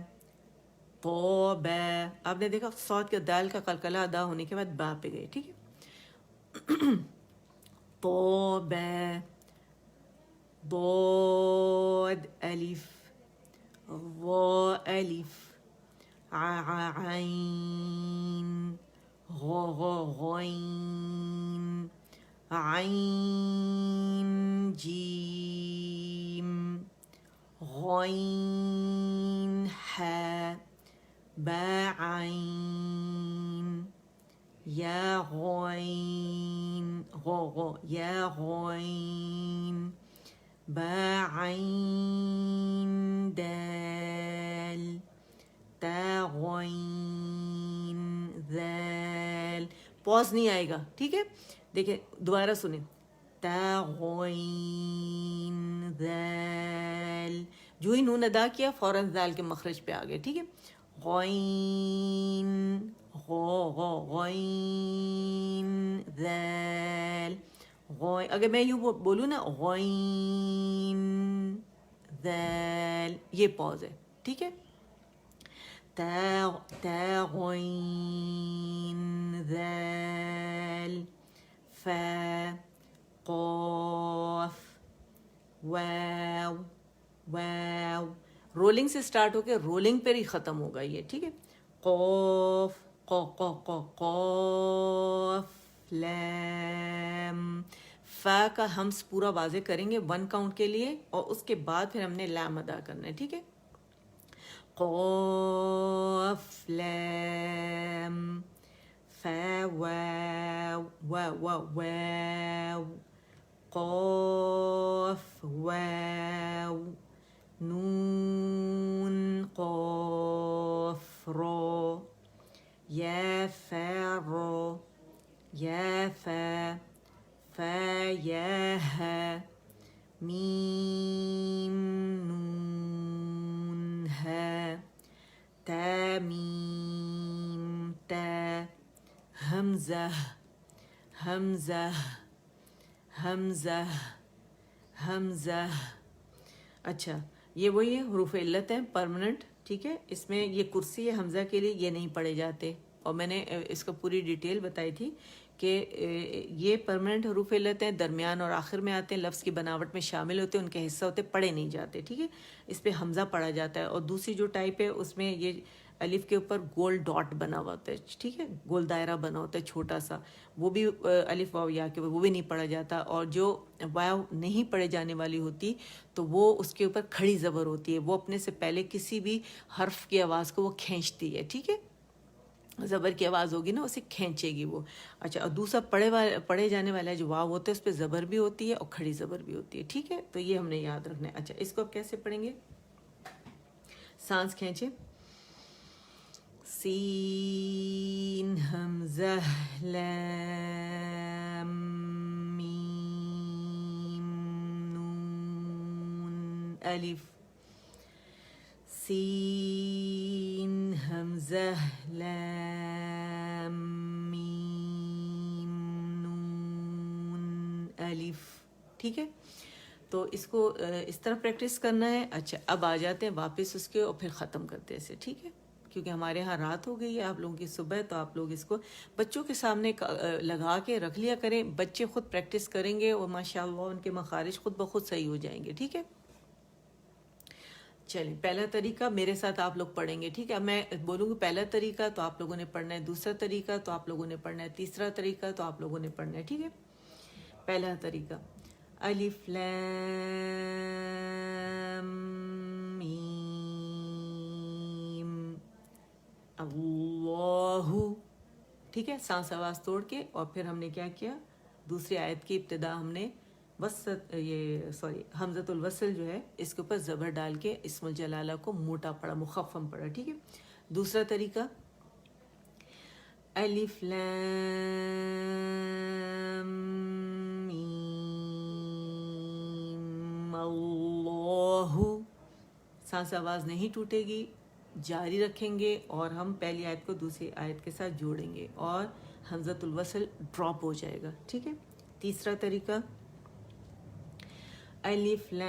تو، با. آپ نے دیکھا صاد کے دال کا قلقلہ ادا ہونے کے بعد با پہ گئے، ٹھیک ہے. تو، با، ضاد، الف، ضا، الف، عین، غین، عین، جیم، غین، حا، با، عین، یا، غین، یا، غین، با، عین، دال، تا، غین، ذال. پوز نہیں آئے گا، ٹھیک ہے. دیکھیں دوبارہ سنیں، تا، غین، ذال. جو ہی نون ادا کیا فوراً ذال کے مخرج پہ آ گئے، ٹھیک ہے. غین، غین، ذال، اگر میں یوں بولوں نا غین، ذال، یہ پوز ہے، ٹھیک ہے. تا، غین، ذال، فا، قاف، واو، واو. رولنگ سے اسٹارٹ ہو کے رولنگ پر ہی ختم ہوگا یہ, ٹھیک ہے. قوف قو قو قو قوف لام. فا کا ہمس پورا واضح کریں گے 1 کاؤنٹ کے لیے, اور اس کے بعد پھر ہم نے لام ادا کرنا ہے, ٹھیک ہے. قوف لام فا واو واو واو واو. قاف واو نون قاف را. یا فا را یا فا فا یا ها میم نون ها تا میم تا. حمزہ حمزہ حمزہ حمزہ. اچھا یہ وہی ہے حروف علت ہیں پرماننٹ, ٹھیک ہے. اس میں یہ کرسی ہے حمزہ کے لیے, یہ نہیں پڑھے جاتے, اور میں نے اس کا پوری ڈیٹیل بتائی تھی کہ یہ پرماننٹ حروف علت ہیں, درمیان اور آخر میں آتے ہیں, لفظ کی بناوٹ میں شامل ہوتے ہیں, ان کے حصہ ہوتے پڑھے نہیں جاتے, ٹھیک ہے. اس پہ حمزہ پڑھا جاتا ہے. اور دوسری جو ٹائپ ہے اس میں یہ الف کے اوپر گول ڈاٹ بنا ہوا ہوتا ہے, ٹھیک ہے, گول دائرہ بنا ہوتا ہے چھوٹا سا, وہ بھی الف واو یا کے وہ بھی نہیں پڑھا جاتا. اور جو واو نہیں پڑھے جانے والی ہوتی تو وہ اس کے اوپر کھڑی زبر ہوتی ہے, وہ اپنے سے پہلے کسی بھی حرف کی آواز کو وہ کھینچتی ہے, ٹھیک ہے. زبر کی آواز ہوگی نا اسے کھینچے گی وہ. اچھا, اور دوسرا پڑھے جانے والا جو واو ہوتا ہے اس پہ زبر بھی ہوتی ہے اور کھڑی زبر بھی ہوتی ہے, ٹھیک ہے. تو یہ ہم نے یاد رکھنا ہے. اچھا, اس کو اب کیسے پڑھیں گے؟ سانس کھینچے. سین حمزہ لام میم نون الف. سین حمزہ لام میم نون الف, ٹھیک ہے. تو اس کو اس طرح پریکٹس کرنا ہے. اچھا, اب آ جاتے ہیں واپس اس کے اور پھر ختم کرتے ہیں اسے, ٹھیک ہے, کیونکہ ہمارے ہاں رات ہو گئی ہے, آپ لوگوں کی صبح, تو آپ لوگ اس کو بچوں کے سامنے لگا کے رکھ لیا کریں. بچے خود پریکٹس کریں گے اور ماشاءاللہ ان کے مخارج خود بخود صحیح ہو جائیں گے, ٹھیک ہے. چلیں, پہلا طریقہ میرے ساتھ آپ لوگ پڑھیں گے, ٹھیک ہے. میں بولوں گی پہلا طریقہ تو آپ لوگوں نے پڑھنا ہے, دوسرا طریقہ تو آپ لوگوں نے پڑھنا ہے, تیسرا طریقہ تو آپ لوگوں نے پڑھنا ہے, ٹھیک ہے. پہلا طریقہ الف لام میم اللہ, ٹھیک ہے. سانس آواز توڑ کے, اور پھر ہم نے کیا کیا, دوسری آیت کی ابتدا ہم نے حمزۃ الوصل جو ہے اس کے اوپر زبر ڈال کے اسم الجلالہ کو موٹا پڑا, مخفم پڑا, ٹھیک ہے. دوسرا طریقہ الف لام میم اللہ. سانس آواز نہیں ٹوٹے گی, جاری رکھیں گے, اور ہم پہلی آیت کو دوسری آیت کے ساتھ جوڑیں گے اور حمزۃ الوصل ڈراپ ہو جائے گا, ٹھیک ہے. تیسرا طریقہ الف لام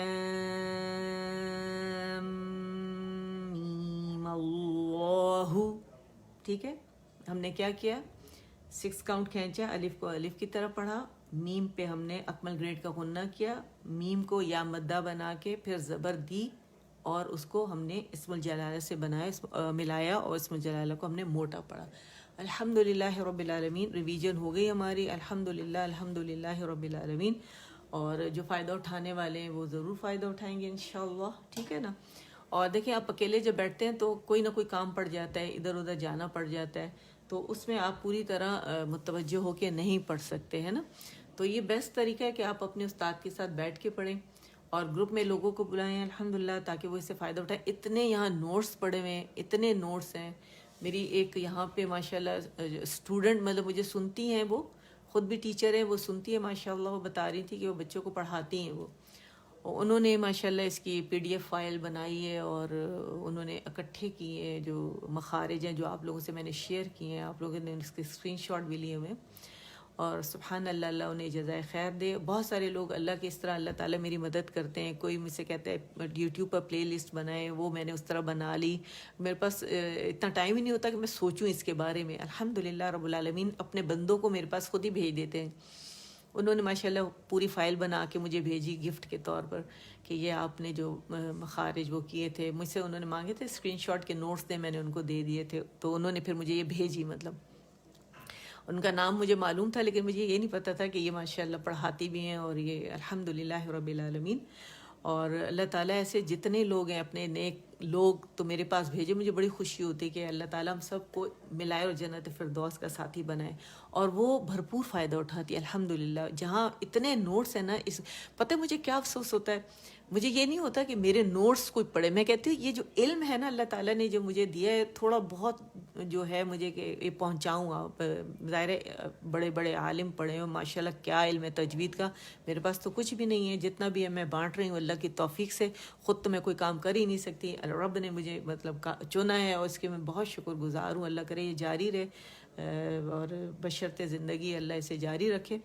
میم اللہ, ٹھیک ہے. ہم نے کیا کیا, 6 کاؤنٹ کھینچا, الف کو الف کی طرح پڑھا, میم پہ ہم نے اکمل گریڈ کا غنہ کیا, میم کو یا مدہ بنا کے پھر زبر دی, اور اس کو ہم نے اسم الجلالہ سے ملایا, اور اسم الجلالہ کو ہم نے موٹا پڑھا. الحمدللہ رب العالمین. ریویژن ہو گئی ہماری, الحمدللہ رب العالمین. اور جو فائدہ اٹھانے والے ہیں وہ ضرور فائدہ اٹھائیں گے انشاءاللہ, ٹھیک ہے نا. اور دیکھیں, آپ اکیلے جب بیٹھتے ہیں تو کوئی نہ کوئی کام پڑ جاتا ہے, ادھر ادھر جانا پڑ جاتا ہے, تو اس میں آپ پوری طرح متوجہ ہو کے نہیں پڑھ سکتے ہیں نا. تو یہ بیسٹ طریقہ ہے کہ آپ اپنے استاد کے ساتھ بیٹھ کے پڑھیں, اور گروپ میں لوگوں کو بلائیں الحمدللہ, تاکہ وہ اس سے فائدہ اٹھائیں. اتنے یہاں نوٹس پڑے ہوئے ہیں, اتنے نوٹس ہیں. میری ایک یہاں پہ ماشاءاللہ اسٹوڈنٹ, مطلب مجھے سنتی ہیں, وہ خود بھی ٹیچر ہے, وہ سنتی ہے ماشاءاللہ. وہ بتا رہی تھی کہ وہ بچوں کو پڑھاتی ہیں, وہ انہوں نے ماشاءاللہ اس کی PDF فائل بنائی ہے, اور انہوں نے اکٹھے کیے ہیں جو مخارج ہیں, جو آپ لوگوں سے میں نے شیئر کیے ہیں, آپ لوگوں نے اس کے اسکرین شاٹ بھی لیے ہوئے ہیں. اور سبحان اللہ, اللہ انہیں جزائے خیر دے. بہت سارے لوگ اللہ کے اس طرح اللہ تعالیٰ میری مدد کرتے ہیں. کوئی مجھ سے کہتا ہے یوٹیوب پر پلے لسٹ بنائیں, وہ میں نے اس طرح بنا لی. میرے پاس اتنا ٹائم ہی نہیں ہوتا کہ میں سوچوں اس کے بارے میں. الحمدللہ رب العالمین اپنے بندوں کو میرے پاس خود ہی بھیج دیتے ہیں. انہوں نے ماشاءاللہ پوری فائل بنا کے مجھے بھیجی گفٹ کے طور پر کہ یہ آپ نے جو مخارج وہ کیے تھے، مجھ سے انہوں نے مانگے تھے اسکرین شاٹ کے نوٹس تھے، میں نے ان کو دے دیے تھے، تو انہوں نے پھر مجھے یہ بھیجی. مطلب ان کا نام مجھے معلوم تھا لیکن مجھے یہ نہیں پتہ تھا کہ یہ ماشاءاللہ پڑھاتی بھی ہیں، اور یہ الحمدللہ رب العالمین. اور اللہ تعالیٰ ایسے جتنے لوگ ہیں اپنے نیک لوگ تو میرے پاس بھیجے، مجھے بڑی خوشی ہوتی ہے کہ اللہ تعالیٰ ہم سب کو ملائے اور جنت فردوس کا ساتھی بنائے. اور وہ بھرپور فائدہ اٹھاتی ہے الحمدللہ. جہاں اتنے نوٹس ہیں نا، اس پتہ ہے مجھے کیا افسوس ہوتا ہے، مجھے یہ نہیں ہوتا کہ میرے نوٹس کوئی پڑھے. میں کہتی ہوں یہ جو علم ہے نا اللہ تعالیٰ نے جو مجھے دیا ہے، تھوڑا بہت جو ہے مجھے کہ یہ پہنچاؤں. آپ ظاہر ہے بڑے بڑے عالم پڑھے ہوں ماشاءاللہ، کیا علم ہے تجوید کا، میرے پاس تو کچھ بھی نہیں ہے. جتنا بھی ہے میں بانٹ رہی ہوں اللہ کی توفیق سے، خود تو میں کوئی کام کر ہی نہیں سکتی. رب نے مجھے مطلب چنا ہے اور اس کے میں بہت شکر گزار ہوں. اللہ کرے یہ جاری رہے اور بشرط زندگی اللہ اسے جاری رکھے.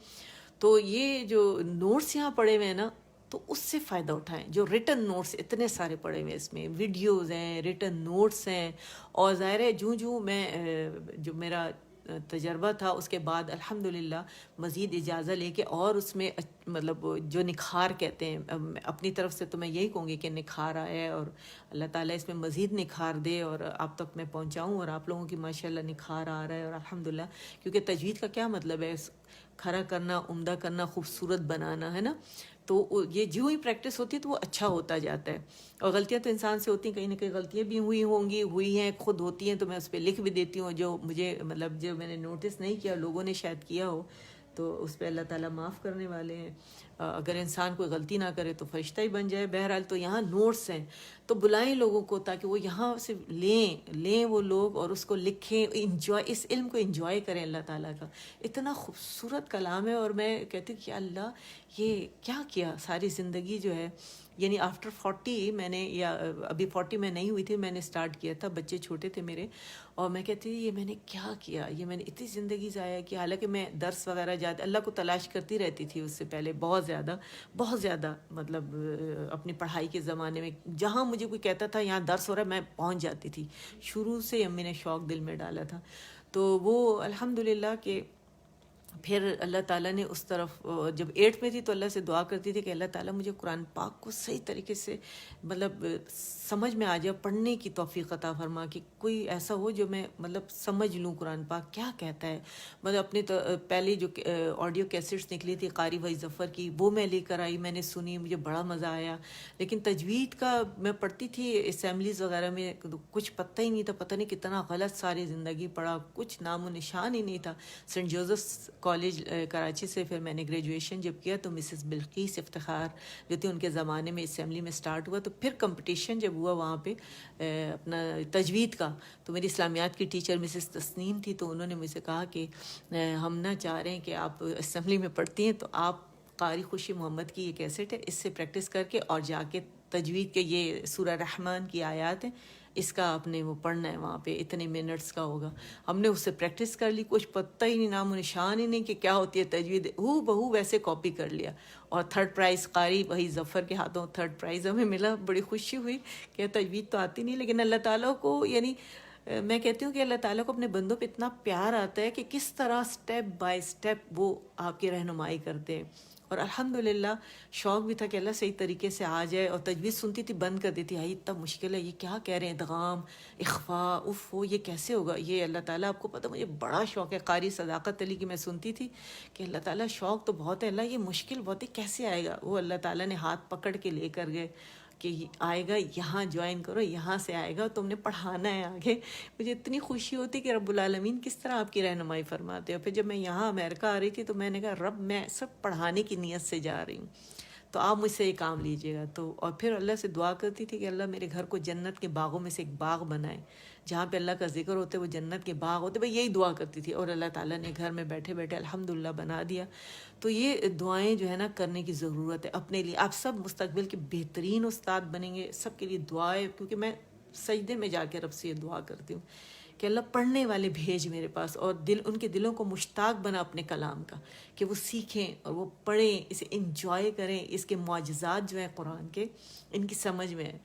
تو یہ جو نوٹس یہاں پڑے ہوئے ہیں نا، تو اس سے فائدہ اٹھائیں. جو ریٹن نوٹس اتنے سارے پڑے ہوئے ہیں، اس میں ویڈیوز ہیں، ریٹن نوٹس ہیں. اور ظاہر ہے جو میں جو میرا تجربہ تھا اس کے بعد الحمدللہ مزید اجازہ لے کے اور اس میں مطلب جو نکھار کہتے ہیں، اپنی طرف سے تو میں یہی کہوں گی کہ نکھار آئے اور اللہ تعالیٰ اس میں مزید نکھار دے اور آپ تک میں پہنچاؤں. اور آپ لوگوں کی ماشاءاللہ نکھار آ رہا ہے اور الحمدللہ. کیونکہ تجوید کا کیا مطلب ہے؟ کھڑا کرنا، عمدہ کرنا، خوبصورت بنانا، ہے نا. تو یہ جو ہی پریکٹس ہوتی ہے تو وہ اچھا ہوتا جاتا ہے. اور غلطیاں تو انسان سے ہوتی ہیں، کہیں نہ کہیں غلطیاں بھی ہوئی ہیں، خود ہوتی ہیں، تو میں اس پہ لکھ بھی دیتی ہوں. جو مجھے مطلب جو میں نے نوٹس نہیں کیا، لوگوں نے شاید کیا ہو، تو اس پہ اللہ تعالیٰ معاف کرنے والے ہیں. اگر انسان کوئی غلطی نہ کرے تو فرشتہ ہی بن جائے. بہرحال تو یہاں نوٹس ہیں، تو بلائیں لوگوں کو تاکہ وہ یہاں سے لیں وہ لوگ اور اس کو لکھیں، انجوائے، اس علم کو انجوائے کریں. اللہ تعالیٰ کا اتنا خوبصورت کلام ہے. اور میں کہتی ہوں کہ اللہ یہ کیا کیا ساری زندگی جو ہے، یعنی آفٹر 40 میں نے، یا ابھی 40 میں نہیں ہوئی تھی، میں نے سٹارٹ کیا تھا، بچے چھوٹے تھے میرے، اور میں کہتی تھی یہ میں نے کیا کیا، یہ میں نے اتنی زندگی ضائع کی. حالانکہ میں درس وغیرہ جاتی، اللہ کو تلاش کرتی رہتی تھی اس سے پہلے بہت زیادہ مطلب اپنی پڑھائی کے زمانے میں جہاں مجھے کوئی کہتا تھا یہاں درس ہو رہا ہے میں پہنچ جاتی تھی. شروع سے امی نے شوق دل میں ڈالا تھا. تو وہ الحمدللہ کہ پھر اللہ تعالیٰ نے اس طرف، جب 8 میں تھی تو اللہ سے دعا کرتی تھی کہ اللہ تعالیٰ مجھے قرآن پاک کو صحیح طریقے سے مطلب سمجھ میں آ جائے، پڑھنے کی توفیق عطا فرما کہ کوئی ایسا ہو جو میں مطلب سمجھ لوں قرآن پاک کیا کہتا ہے. مطلب اپنی پہلی جو آڈیو کیسٹس نکلی تھی قاری وحید ظفر کی، وہ میں لے کر آئی، میں نے سنی، مجھے بڑا مزہ آیا. لیکن تجوید کا میں پڑھتی تھی اسمبلیز وغیرہ میں، کچھ پتہ ہی نہیں تھا، پتہ نہیں کتنا غلط ساری زندگی پڑھا، کچھ نام و نشان ہی نہیں تھا. سینٹ جوزفس کالج کراچی سے پھر میں نے گریجویشن جب کیا تو مسز بلقیس افتخار جو تھی ان کے زمانے میں اسمبلی میں سٹارٹ ہوا. تو پھر کمپٹیشن جب ہوا وہاں پہ اپنا تجوید کا، تو میری اسلامیات کی ٹیچر مسز تسنیم تھی، تو انہوں نے مجھ سے کہا کہ ہم نہ چاہ رہے ہیں کہ آپ اسمبلی میں پڑھتی ہیں تو آپ قاری خوشی محمد کی یہ کیسٹ ہے، اس سے پریکٹس کر کے اور جا کے تجوید کے یہ سورہ رحمان کی آیات ہیں، اس کا آپ نے وہ پڑھنا ہے وہاں پہ، اتنے منٹس کا ہوگا. ہم نے اس سے پریکٹس کر لی، کچھ پتہ ہی نہیں، نام و نشان ہی نہیں کہ کیا ہوتی ہے تجوید، ہو بہو ویسے کاپی کر لیا. اور 3rd پرائز قاری وحید ظفر کے ہاتھوں 3rd پرائز ہمیں ملا. بڑی خوشی ہوئی کہ تجوید تو آتی نہیں، لیکن اللہ تعالیٰ کو، یعنی میں کہتی ہوں کہ اللہ تعالیٰ کو اپنے بندوں پہ اتنا پیار آتا ہے کہ کس طرح سٹیپ بائی سٹیپ وہ آپ کی رہنمائی کرتے ہیں. اور الحمدللہ شوق بھی تھا کہ اللہ صحیح طریقے سے آ جائے. اور تجوید سنتی تھی بند کر دیتی، ہائی اتنا مشکل ہے، یہ کیا کہہ رہے ہیں، ادغام، اخفاء، وہ یہ کیسے ہوگا. یہ اللہ تعالیٰ آپ کو پتہ، مجھے بڑا شوق ہے قاری صداقت علی کی میں سنتی تھی کہ اللہ تعالیٰ شوق تو بہت ہے، اللہ یہ مشکل بہت ہے، کیسے آئے گا. وہ اللہ تعالیٰ نے ہاتھ پکڑ کے لے کر گئے کہ آئے گا، یہاں جوائن کرو، یہاں سے آئے گا، تم نے پڑھانا ہے آگے. مجھے اتنی خوشی ہوتی کہ رب العالمین کس طرح آپ کی رہنمائی فرماتے ہو. پھر جب میں یہاں امریکہ آ رہی تھی تو میں نے کہا رب میں سب پڑھانے کی نیت سے جا رہی ہوں، تو آپ مجھ سے یہ کام لیجیے گا. تو اور پھر اللہ سے دعا کرتی تھی کہ اللہ میرے گھر کو جنت کے باغوں میں سے ایک باغ بنائے، جہاں پہ اللہ کا ذکر ہوتے وہ جنت کے باغ ہوتے. بھائی یہی دعا کرتی تھی اور اللہ تعالیٰ نے گھر میں بیٹھے بیٹھے الحمدللہ بنا دیا. تو یہ دعائیں جو ہے نا کرنے کی ضرورت ہے اپنے لیے. آپ سب مستقبل کے بہترین استاد بنیں گے، سب کے لیے دعائیں، کیونکہ میں سجدے میں جا کے رب سے یہ دعا کرتی ہوں کہ اللہ پڑھنے والے بھیج میرے پاس، اور ان کے دلوں کو مشتاق بنا اپنے کلام کا، کہ وہ سیکھیں اور وہ پڑھیں، اسے انجوائے کریں، اس کے معجزات جو ہیں قرآن کے ان کی سمجھ میں ہے.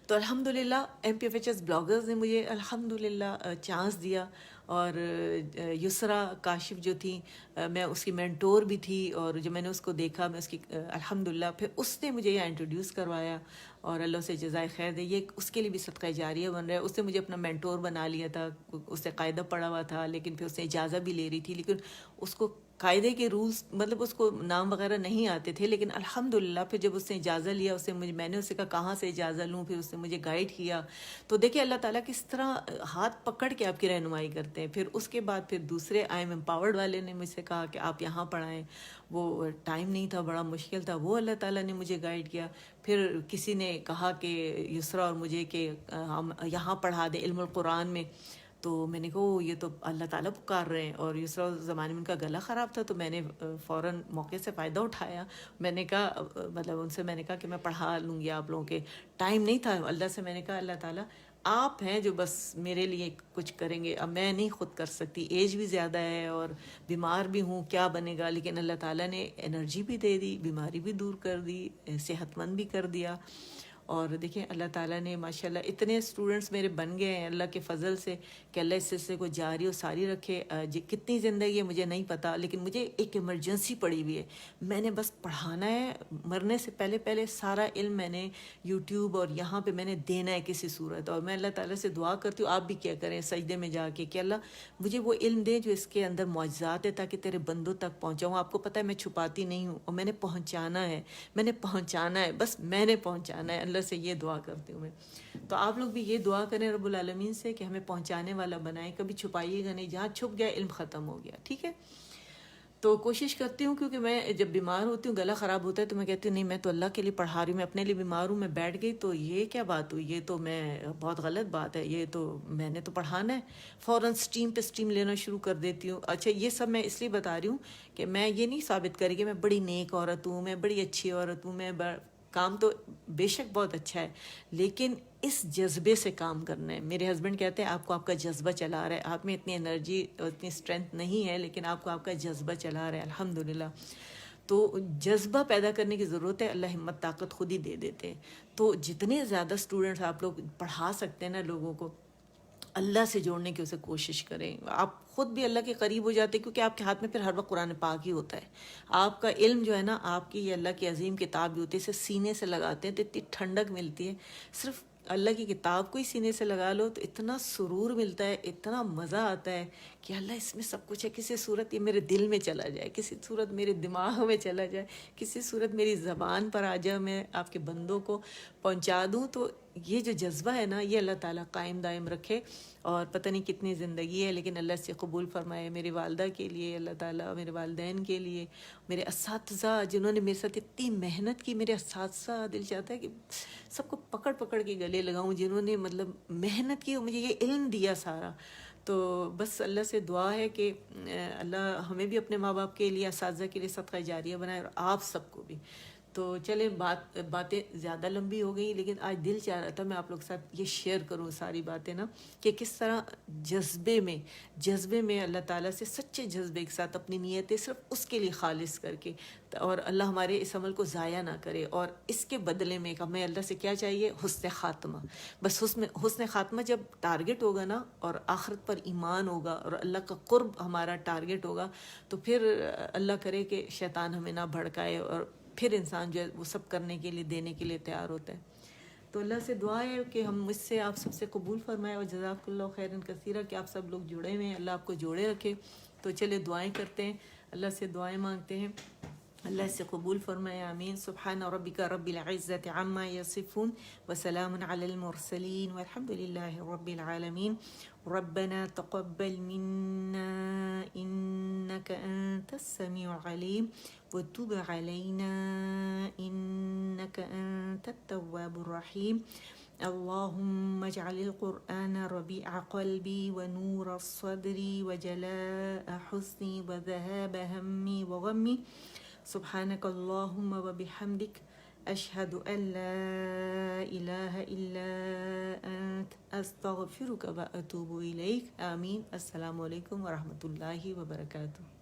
تو الحمدللہ M P F H S bloggers نے مجھے الحمدللہ چانس دیا، اور یسرا کاشف جو تھیں، میں اس کی مینٹور بھی تھی، اور جب میں نے اس کو دیکھا، میں اس کی الحمدللہ پھر اس نے مجھے یہاں انٹروڈیوس کروایا، اور اللہ سے جزائے خیر دے، یہ اس کے لیے بھی صدقہ جاریہ بن رہا ہے۔ اس نے مجھے اپنا مینٹور بنا لیا تھا، اس سے قاعدہ پڑھا ہوا تھا، لیکن پھر اس نے اجازت بھی لے رہی تھی، لیکن اس کو قاعدے کے رولز مطلب اس کو نام وغیرہ نہیں آتے تھے، لیکن الحمدللہ پھر جب اس نے اجازت لیا، اسے میں نے اسے کہا کہاں سے اجازت لوں، پھر اس نے مجھے گائیڈ کیا۔ تو دیکھیں اللہ تعالیٰ کس طرح ہاتھ پکڑ کے آپ کی رہنمائی کرتے ہیں۔ پھر اس کے بعد پھر دوسرے آئی ایم امپاورڈ والے نے مجھ سے کہا کہ آپ یہاں پڑھائیں، وہ ٹائم نہیں تھا، بڑا مشکل تھا، وہ اللہ تعالیٰ نے مجھے گائیڈ کیا۔ پھر کسی نے کہا کہ یسرا اور مجھے کہ ہم یہاں پڑھا دیں علم القرآن میں، تو میں نے کہا او یہ تو اللہ تعالیٰ پکار رہے ہیں، اور یسرا اس زمانے میں ان کا گلا خراب تھا، تو میں نے فوراً موقع سے فائدہ اٹھایا۔ میں نے کہا مطلب ان سے میں نے کہا کہ میں پڑھا لوں گی آپ لوگوں کے، ٹائم نہیں تھا۔ اللہ سے میں نے کہا اللہ تعالیٰ آپ ہیں جو بس میرے لیے کچھ کریں گے، اب میں نہیں خود کر سکتی، ایج بھی زیادہ ہے اور بیمار بھی ہوں، کیا بنے گا، لیکن اللہ تعالیٰ نے انرجی بھی دے دی، بیماری بھی دور کر دی، صحت مند بھی کر دیا۔ اور دیکھیں اللہ تعالیٰ نے ماشاءاللہ اتنے اسٹوڈنٹس میرے بن گئے ہیں اللہ کے فضل سے، کہ اللہ اس سلسلے کو جاری و ساری رکھے۔ کتنی زندگی ہے مجھے نہیں پتہ، لیکن مجھے ایک ایمرجنسی پڑی ہوئی ہے، میں نے بس پڑھانا ہے، مرنے سے پہلے پہلے سارا علم میں نے یوٹیوب اور یہاں پہ میں نے دینا ہے کسی صورت۔ اور میں اللہ تعالیٰ سے دعا کرتی ہوں، آپ بھی کیا کریں سجدے میں جا کے کہ اللہ مجھے وہ علم دے جو اس کے اندر معجزات ہے، تاکہ تیرے بندوں تک پہنچاؤں۔ آپ کو پتہ ہے میں چھپاتی نہیں ہوں، اور میں نے پہنچانا ہے، میں نے پہنچانا ہے، بس میں نے پہنچانا ہے۔ اللہ سے یہ دعا کرتی ہوں میں۔ تو آپ لوگ بھی یہ دعا کریں رب العالمین سے کہ ہمیں پہنچانے والا بنائیں، کبھی چھپائیے گا نہیں، جہاں چھپ گیا علم ختم ہو گیا، ٹھیک ہے؟ تو کوشش کرتی ہوں، کیونکہ میں جب بیمار ہوتی ہوں، گلا خراب ہوتا ہے، تو میں کہتی ہوں نہیں میں تو اللہ کے لیے پڑھا رہی ہوں، میں اپنے لیے بیمار ہوں، میں بیٹھ گئی تو یہ کیا بات ہوئی، یہ تو میں بہت غلط بات ہے، یہ تو میں نے تو پڑھانا ہے، فوراً سٹیم پہ سٹیم لینا شروع کر دیتی ہوں۔ اچھا یہ سب میں اس لیے بتا رہی ہوں کہ میں یہ نہیں ثابت کری کہ میں بڑی نیک عورت ہوں، میں بڑی اچھی عورت ہوں، کام تو بے شک بہت اچھا ہے، لیکن اس جذبے سے کام کرنا ہے۔ میرے ہسبینڈ کہتے ہیں آپ کو آپ کا جذبہ چلا رہا ہے، آپ میں اتنی انرجی اور اتنی اسٹرینتھ نہیں ہے، لیکن آپ کو آپ کا جذبہ چلا رہا ہے، الحمدللہ۔ تو جذبہ پیدا کرنے کی ضرورت ہے، اللہ ہمت طاقت خود ہی دے دیتے ہیں۔ تو جتنے زیادہ اسٹوڈنٹس آپ لوگ پڑھا سکتے ہیں نا لوگوں کو، اللہ سے جوڑنے کی اسے کوشش کریں، آپ خود بھی اللہ کے قریب ہو جاتے ہیں، کیونکہ آپ کے ہاتھ میں پھر ہر وقت قرآن پاک ہی ہوتا ہے۔ آپ کا علم جو ہے نا، آپ کی یہ اللہ کی عظیم کتاب بھی ہوتی ہے، اسے سینے سے لگاتے ہیں تو اتنی ٹھنڈک ملتی ہے۔ صرف اللہ کی کتاب کو ہی سینے سے لگا لو تو اتنا سرور ملتا ہے، اتنا مزہ آتا ہے کہ اللہ اس میں سب کچھ ہے، کسی صورت یہ میرے دل میں چلا جائے، کسی صورت میرے دماغ میں چلا جائے، کسی صورت میری زبان پر آ جائے، میں آپ کے بندوں کو پہنچا دوں۔ تو یہ جو جذبہ ہے نا، یہ اللہ تعالیٰ قائم دائم رکھے، اور پتہ نہیں کتنی زندگی ہے لیکن اللہ سے قبول فرمائے، میری والدہ کے لیے اللہ تعالیٰ، میرے والدین کے لیے، میرے اساتذہ جنہوں نے میرے ساتھ اتنی محنت کی، میرے اساتذہ دل چاہتا ہے کہ سب کو پکڑ پکڑ کے گلے لگاؤں، جنہوں نے مطلب محنت کی، مجھے یہ علم دیا سارا۔ تو بس اللہ سے دعا ہے کہ اللہ ہمیں بھی اپنے ماں باپ کے لیے، اساتذہ کے لیے صدقہ جاریہ بنائے، اور آپ سب کو بھی۔ تو چلیں باتیں زیادہ لمبی ہو گئی، لیکن آج دل چاہ رہا تھا میں آپ لوگ کے ساتھ یہ شیئر کروں ساری باتیں نا، کہ کس طرح جذبے میں اللہ تعالیٰ سے سچے جذبے کے ساتھ اپنی نیتیں صرف اس کے لیے خالص کر کے، اور اللہ ہمارے اس عمل کو ضائع نہ کرے، اور اس کے بدلے میں ہمیں اللہ سے کیا چاہیے؟ حسن خاتمہ۔ بس حسن خاتمہ جب ٹارگٹ ہوگا نا، اور آخرت پر ایمان ہوگا، اور اللہ کا قرب ہمارا ٹارگٹ ہوگا، تو پھر اللہ کرے کہ شیطان ہمیں نہ بھڑکائے، اور پھر انسان جو ہے وہ سب کرنے کے لیے، دینے کے لیے تیار ہوتا ہے۔ تو اللہ سے دعا ہے کہ ہم مجھ سے آپ سب سے قبول فرمائے، اور جزاک اللہ خیراً کثیرہ کہ آپ سب لوگ جڑے ہوئے ہیں، اللہ آپ کو جوڑے رکھے۔ تو چلے دعائیں کرتے ہیں، اللہ سے دعائیں مانگتے ہیں، اللہ سے قبول فرمائے، آمین۔ سبحان ربک رب العزت عما یصفون وسلام علی المرسلین والحمد للہ رب العالمین۔ ربنا تقبل منا انك انت السميع العليم وتب علينا انك انت التواب الرحيم اللهم اجعل القرآن ربيع قلبي ونور صدري وجلاء حزني وذهاب همي وغمي سبحانك اللهم وبحمدك أشهد أن لا إله إلا أنت أستغفرك وأتوب إليك آمين۔ السلام علیکم ورحمۃ اللہ وبرکاتہ۔